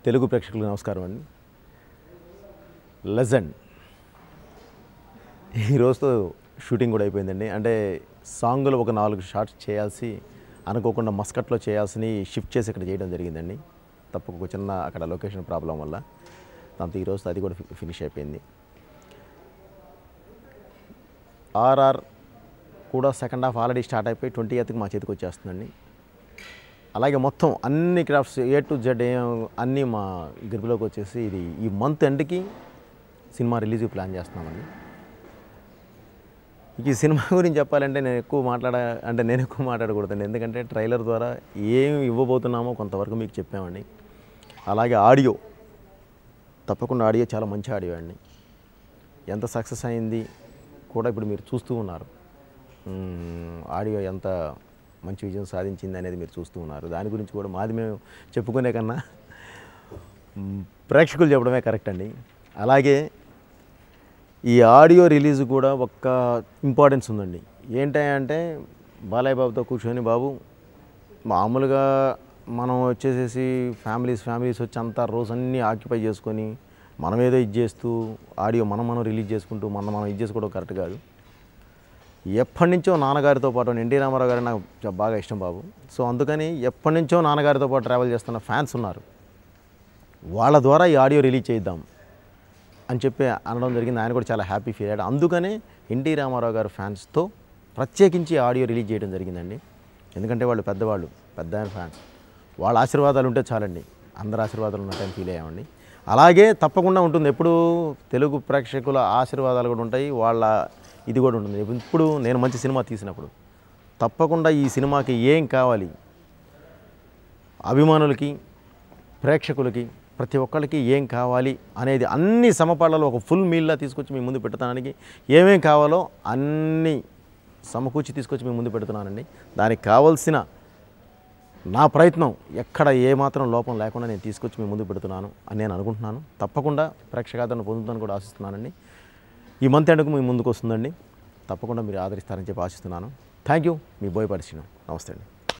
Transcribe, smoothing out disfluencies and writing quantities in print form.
తెలుగు ప్రేక్షకులకు నమస్కారం అండి. లెజెండ్ ఈ రోజుతో షూటింగ్ కూడా అయిపోయిందండి. అంటే సాంగులు ఒక 4 షాట్స్ చేయాల్సి అనుకోకుండా మస్కట్లో చేయాల్సిని షిఫ్ట్ చేసి ఇక్కడ చేయడం జరిగిందండి. తప్పక చిన్న అక్కడ లొకేషన్ ప్రాబ్లం వల్ల దాంతో ఈరోజు అది కూడా ఫినిష్ అయిపోయింది. ఆర్ఆర్ కూడా సెకండ్ హాఫ్ ఆల్రెడీ స్టార్ట్ అయిపోయి 20th మా చేతికి వచ్చేస్తుందండి. అలాగే మొత్తం అన్ని క్రాఫ్ట్స్ A to Z అన్నీ మా గ్రిప్లోకి వచ్చేసి ఇది ఈ మంత్ ఎండ్కి సినిమా రిలీజ్ ప్లాన్ చేస్తున్నామండి. ఈ సినిమా గురించి చెప్పాలంటే నేను ఎక్కువ మాట్లాడకూడదండి. ఎందుకంటే ట్రైలర్ ద్వారా ఏమి ఇవ్వబోతున్నామో కొంతవరకు మీకు చెప్పామండి. అలాగే ఆడియో తప్పకుండా ఆడియో చాలా మంచి ఆడియో అండి. ఎంత సక్సెస్ అయింది కూడా ఇప్పుడు మీరు చూస్తూ ఉన్నారు. ఆడియో ఎంత మంచి విజయం సాధించింది అనేది మీరు చూస్తూ ఉన్నారు. దాని గురించి కూడా మాది మేము చెప్పుకునే కన్నా ప్రేక్షకులు చెప్పడమే కరెక్ట్ అండి. అలాగే ఈ ఆడియో రిలీజ్ కూడా ఒక్క ఇంపార్టెన్స్ ఉందండి. ఏంటంటే బాలయ్య బాబుతో కూర్చొని బాబు మామూలుగా మనం వచ్చేసేసి ఫ్యామిలీస్ వచ్చి అంతా రోజన్నీ ఆక్యుపై చేసుకొని మనం ఏదో ఇది చేస్తూ ఆడియో మనం రిలీజ్ చేసుకుంటూ మనం ఇది చేసుకోవడం కరెక్ట్ కాదు. ఎప్పటి నుంచో నాన్నగారితో పాటు ఎన్టీ రామారావు గారు నాకు బాగా ఇష్టం బాబు. సో అందుకని ఎప్పటి నుంచో నాన్నగారితో పాటు ట్రావెల్ చేస్తున్న ఫ్యాన్స్ ఉన్నారు. వాళ్ళ ద్వారా ఈ ఆడియో రిలీజ్ చేద్దాం అని చెప్పి అనడం జరిగింది. ఆయన కూడా చాలా హ్యాపీ ఫీల్ అయ్యాడు. అందుకనే ఎన్టీ రామారావు గారు ఫ్యాన్స్తో ప్రత్యేకించి ఆడియో రిలీజ్ చేయడం జరిగిందండి. ఎందుకంటే వాళ్ళు పెద్ద ఫ్యాన్స్, వాళ్ళ ఆశీర్వాదాలు ఉంటే చాలండి. అందరి ఆశీర్వాదాలు ఉన్నట్టని ఫీల్ అయ్యామండి. అలాగే తప్పకుండా ఉంటుంది, ఎప్పుడు తెలుగు ప్రేక్షకుల ఆశీర్వాదాలు కూడా ఉంటాయి, వాళ్ళ ఇది కూడా ఉంటుంది. ఇప్పుడు నేను మంచి సినిమా తీసినప్పుడు తప్పకుండా ఈ సినిమాకి ఏం కావాలి, అభిమానులకి ప్రేక్షకులకి ప్రతి ఒక్కరికి ఏం కావాలి అనేది అన్ని సమపాళ్ళలో ఒక ఫుల్ మీల్లా తీసుకొచ్చి మీ ముందు పెడతానికి ఏమేం కావాలో అన్నీ సమకూర్చి తీసుకొచ్చి మీ ముందు పెడుతున్నానండి. దానికి కావాల్సిన నా ప్రయత్నం ఎక్కడ ఏమాత్రం లోపం లేకుండా నేను తీసుకొచ్చి మీ ముందు పెడుతున్నాను అని నేను అనుకుంటున్నాను. తప్పకుండా ప్రేక్షకాదరణ పొందుతాను కూడా ఆశిస్తున్నానండి. ఈ మంత్ ఎండ్కు మీ ముందుకు వస్తుందండి. తప్పకుండా మీరు ఆదరిస్తారని చెప్పి ఆశిస్తున్నాను. Thank you. మీ బోయపాటి శ్రీను. నమస్తే అండి.